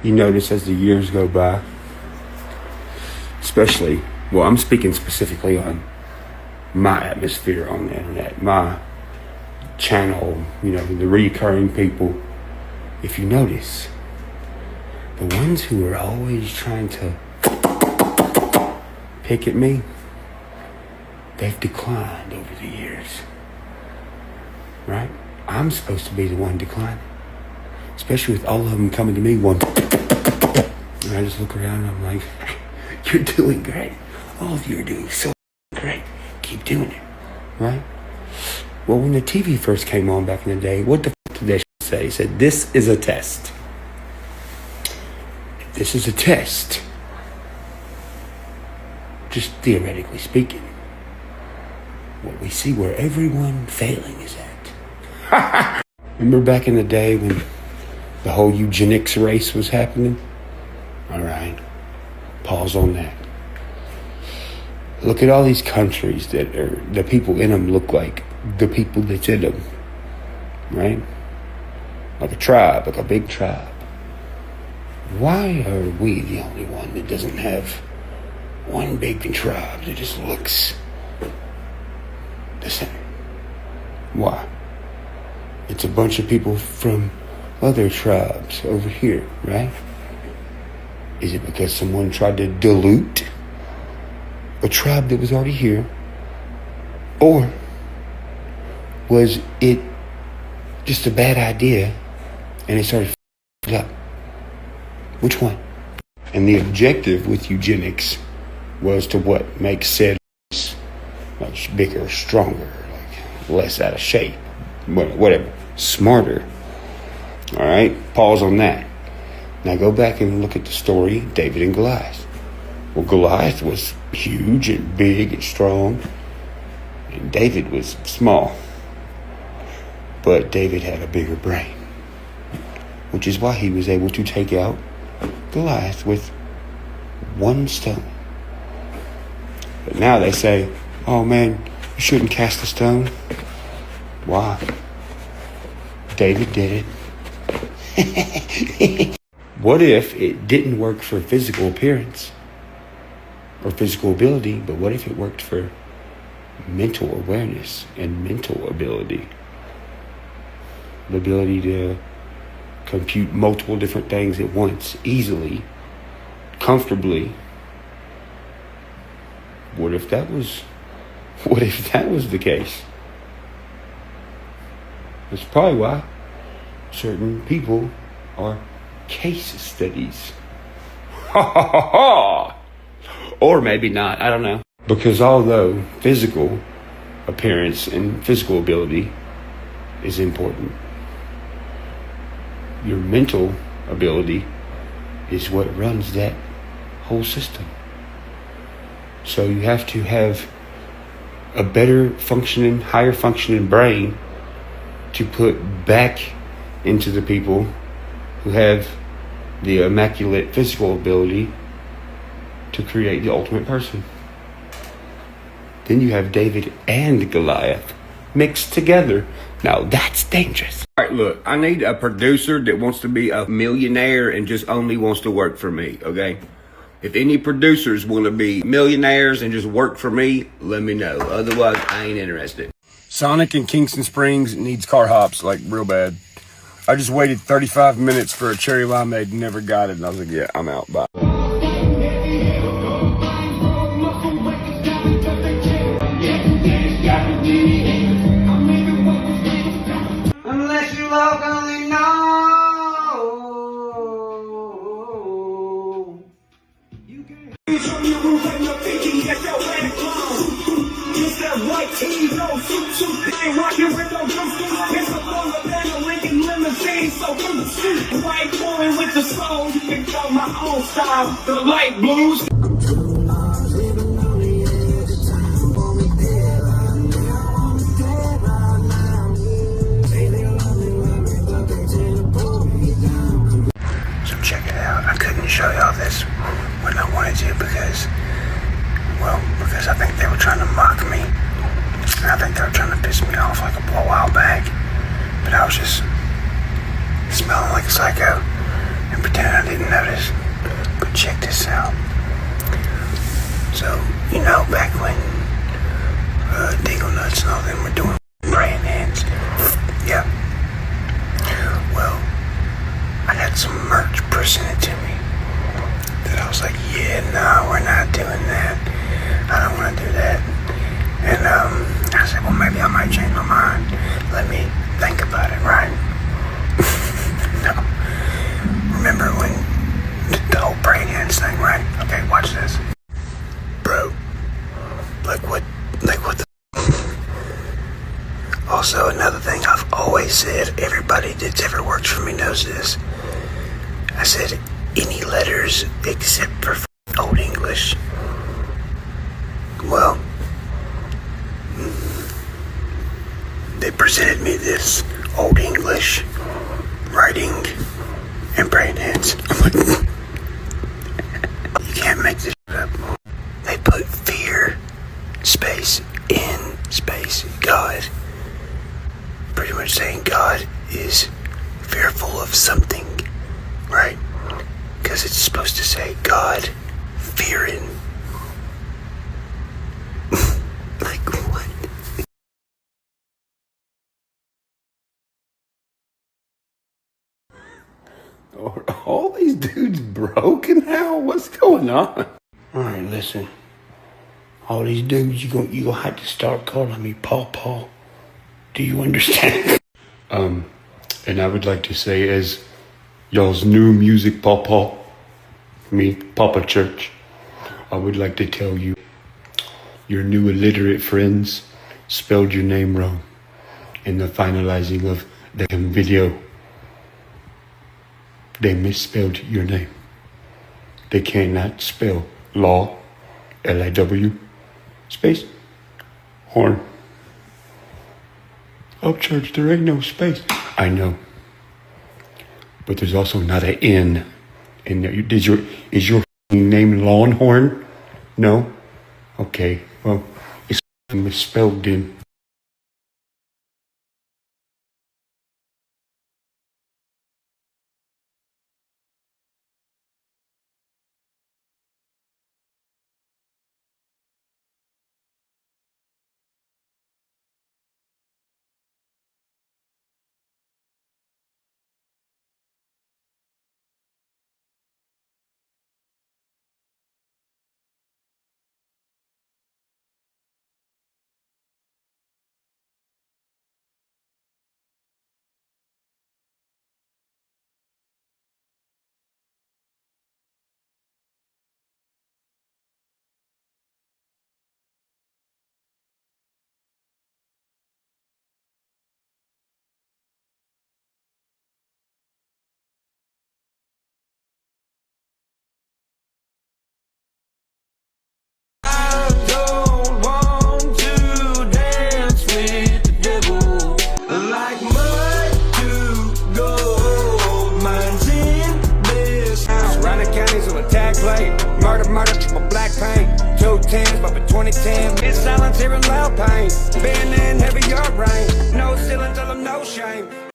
you notice as the years go by, especially, well, I'm speaking specifically on my atmosphere on the internet, my channel, the reoccurring people. If you notice, the ones who are always trying to pick at me, they've declined over the years, right? I'm supposed to be the one declining, especially with all of them coming to me one. And I just look around and I'm like, you're doing great. All of you are doing so great. Keep doing it, right? Well, when the TV first came on back in the day, what the f*** did they say? It said, this is a test. This is a test. Just theoretically speaking, what we see where everyone failing is at. Remember back in the day when the whole eugenics race was happening? All right, pause on that. Look at all these countries that are, the people in them look like the people that's in them, right? Like a tribe, like a big tribe. Why are we the only one that doesn't have one big tribe that just looks the same? Why? It's a bunch of people from other tribes over here, right? Is it because someone tried to dilute a tribe that was already here? Or was it just a bad idea and it started f***ing up? Which one? And the objective with eugenics was to what? Make said much bigger, stronger, like less out of shape, whatever, smarter. All right, pause on that. Now go back and look at the story, David and Goliath. Well, Goliath was huge and big and strong, and David was small. But David had a bigger brain, which is why he was able to take out Goliath with one stone. But now they say, oh man, you shouldn't cast a stone. Why? David did it. What if it didn't work for physical appearance or physical ability, but what if it worked for mental awareness and mental ability? The ability to compute multiple different things at once, easily, comfortably. What if that was the case? That's probably why certain people are case studies. Or maybe not, I don't know. Because although physical appearance and physical ability is important, your mental ability is what runs that whole system. So you have to have a better functioning, higher functioning brain to put back into the people who have the immaculate physical ability to create the ultimate person. Then you have David and Goliath mixed together. Now that's dangerous. All right, look, I need a producer that wants to be a millionaire and just only wants to work for me, okay? If any producers want to be millionaires and just work for me, let me know. Otherwise, I ain't interested. Sonic in Kingston Springs needs car hops, like real bad. I just waited 35 minutes for a cherry limeade, never got it, and I was like, yeah, I'm out, bye. Unless you locally know. White tees, no suit, ain't rocking with no it's a longer than a Lincoln limousine, so white boy with the soul, you can call my own style, the light blues. So check it out, I couldn't show y'all this when I wanted to because I think they were trying to mock me. And I think they were trying to piss me off like a while back. But I was just smelling like a psycho. and pretend I didn't notice. But check this out. So, you know, back when Dingle Nuts and all them were doing praying hands. Yeah. Well, I had some merch presented to me that I was like, yeah, no, we're not doing that. I don't want to do that. And I said, well, maybe I might change my mind. Let me think about it, right? No. Remember when the whole praying hands thing, right? Okay, watch this. Bro, like what the... Also, another thing I've always said, everybody that's ever worked for me knows this. I said, any letters except for Old English. Well, they presented me this Old English writing and praying hands. I'm like, you can't make this up. They put fear, space, in space, God. Pretty much saying God is fearful of something, right? Because it's supposed to say God fearing. Like what? All these dudes broken now? What's going on? Alright, listen. All these dudes, you gonna have to start calling me Paw. Do you understand? And I would like to say, as y'all's new music Paw, me, Upchurch, I would like to tell you, your new illiterate friends spelled your name wrong in the finalizing of the video. They misspelled your name. They cannot spell law, L-I-W, space, horn. Upchurch, there ain't no space. I know. But there's also not an N in there. Is your name Longhorn? No? Okay, well, it's misspelled then. Murder, triple black paint, 2 10s, but for 2010, it's silence, hearing loud pain, been in heavy yard rain, no ceiling, tell them no shame.